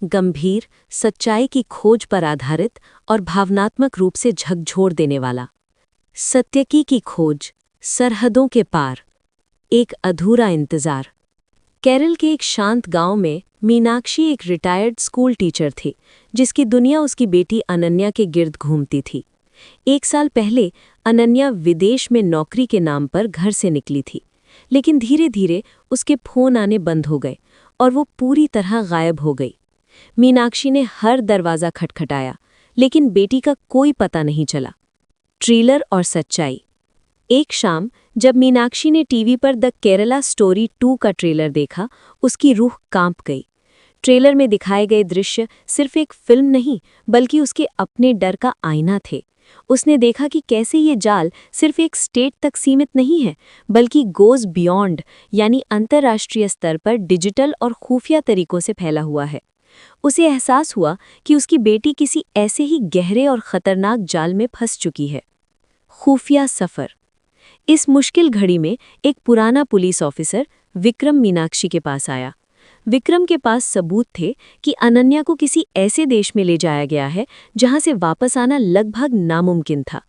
गंभीर, सच्चाई की खोज पर आधारित और भावनात्मक रूप से झकझोर देने वाला। सत्य की खोज, सरहदों के पार, एक अधूरा इंतजार। केरल के एक शांत गांव में मीनाक्षी एक रिटायर्ड स्कूल टीचर थी, जिसकी दुनिया उसकी बेटी अनन्या के गिर्द घूमती थी। 1 साल पहले अनन्या विदेश में नौकरी के नाम पर घर से निकली थी, लेकिन धीरे धीरे उसके फोन आने बंद हो गए और वो पूरी तरह गायब हो गई। मीनाक्षी ने हर दरवाज़ा खटखटाया, लेकिन बेटी का कोई पता नहीं चला। ट्रेलर और सच्चाई। एक शाम जब मीनाक्षी ने टीवी पर द केरला स्टोरी 2 का ट्रेलर देखा, उसकी रूह कांप गई। ट्रेलर में दिखाए गए दृश्य सिर्फ एक फिल्म नहीं, बल्कि उसके अपने डर का आईना थे। उसने देखा कि कैसे ये जाल सिर्फ एक स्टेट तक सीमित नहीं है, बल्कि गोज़ बियॉन्ड, यानी अंतर्राष्ट्रीय स्तर पर डिजिटल और खुफिया तरीकों से फैला हुआ है। उसे एहसास हुआ कि उसकी बेटी किसी ऐसे ही गहरे और खतरनाक जाल में फंस चुकी है। खुफिया सफ़र। इस मुश्किल घड़ी में एक पुराना पुलिस ऑफिसर विक्रम मीनाक्षी के पास आया। विक्रम के पास सबूत थे कि अनन्या को किसी ऐसे देश में ले जाया गया है जहां से वापस आना लगभग नामुमकिन था।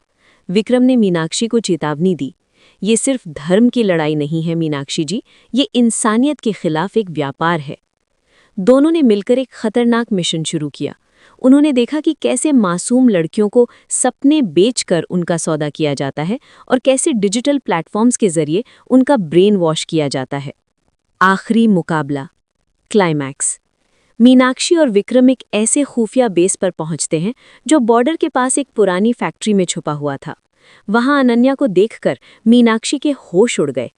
विक्रम ने मीनाक्षी को चेतावनी दी, ये सिर्फ धर्म की लड़ाई नहीं है मीनाक्षी जी, ये इंसानियत के खिलाफ एक व्यापार है। दोनों ने मिलकर एक खतरनाक मिशन शुरू किया। उन्होंने देखा कि कैसे मासूम लड़कियों को सपने बेचकर उनका सौदा किया जाता है और कैसे डिजिटल प्लेटफॉर्म्स के जरिए उनका ब्रेन वॉश किया जाता है। आखिरी मुकाबला, क्लाइमैक्स। मीनाक्षी और विक्रम एक ऐसे खुफिया बेस पर पहुंचते हैं जो बॉर्डर के पास एक पुरानी फैक्ट्री में छुपा हुआ था। वहां अनन्या को देखकर मीनाक्षी के होश उड़ गए।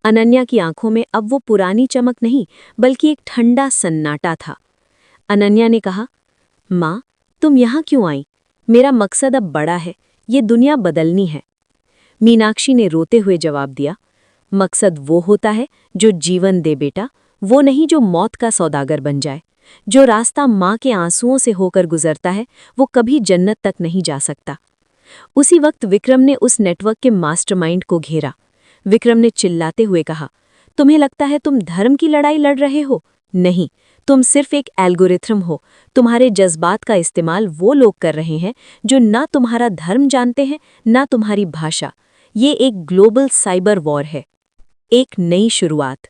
अनन्या की आंखों में अब वो पुरानी चमक नहीं, बल्कि एक ठंडा सन्नाटा था। अनन्या ने कहा, माँ, तुम यहाँ क्यों आई? मेरा मकसद अब बड़ा है, ये दुनिया बदलनी है। मीनाक्षी ने रोते हुए जवाब दिया, मकसद वो होता है जो जीवन दे बेटा, वो नहीं जो मौत का सौदागर बन जाए। जो रास्ता माँ के आंसुओं से होकर गुजरता है, वो कभी जन्नत तक नहीं जा सकता। उसी वक्त विक्रम ने उस नेटवर्क के मास्टरमाइंड को घेरा। विक्रम ने चिल्लाते हुए कहा, तुम्हें लगता है तुम धर्म की लड़ाई लड़ रहे हो? नहीं, तुम सिर्फ एक एल्गोरिथम हो। तुम्हारे जज्बात का इस्तेमाल वो लोग कर रहे हैं जो ना तुम्हारा धर्म जानते हैं, ना तुम्हारी भाषा। ये एक ग्लोबल साइबर वॉर है। एक नई शुरुआत।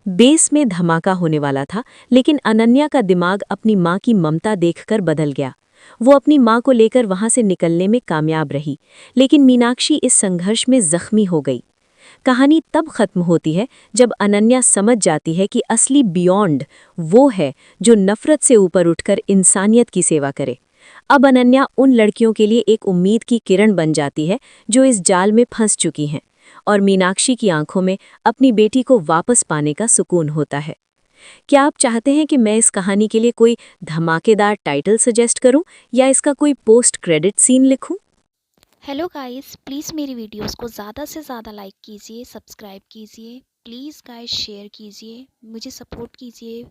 बेस में धमाका होने वाला था, लेकिन अनन्या का दिमाग अपनी माँ की ममता देखकर बदल गया। वो अपनी माँ को लेकर वहां से निकलने में कामयाब रही, लेकिन मीनाक्षी इस संघर्ष में जख्मी हो गई। कहानी तब खत्म होती है जब अनन्या समझ जाती है कि असली बियॉन्ड वो है जो नफरत से ऊपर उठकर इंसानियत की सेवा करे। अब अनन्या उन लड़कियों के लिए एक उम्मीद की किरण बन जाती है जो इस जाल में फंस चुकी हैं, और मीनाक्षी की आंखों में अपनी बेटी को वापस पाने का सुकून होता है। क्या आप चाहते हैं कि मैं इस कहानी के लिए कोई धमाकेदार टाइटल सजेस्ट करूं या इसका कोई पोस्ट क्रेडिट सीन लिखूं? हेलो गाइस, प्लीज़ मेरी वीडियोस को ज़्यादा से ज़्यादा लाइक कीजिए, सब्सक्राइब कीजिए। प्लीज़ गाइस शेयर कीजिए, मुझे सपोर्ट कीजिए।